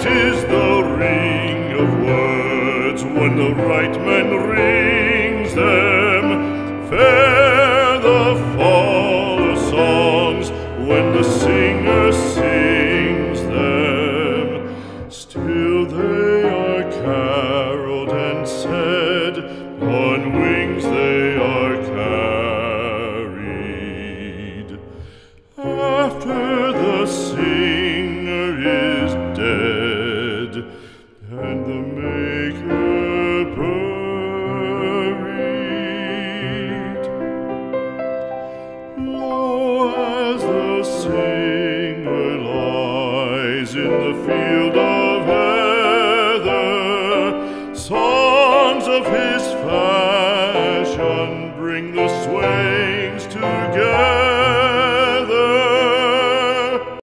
Sweet is the ring of words when the right man rings them. Fair the fall of songs when the singer sings them. Still they are caroled and said, on wings they are carried. After the singer is dead and the maker buried, lo, as the singer lies in the field of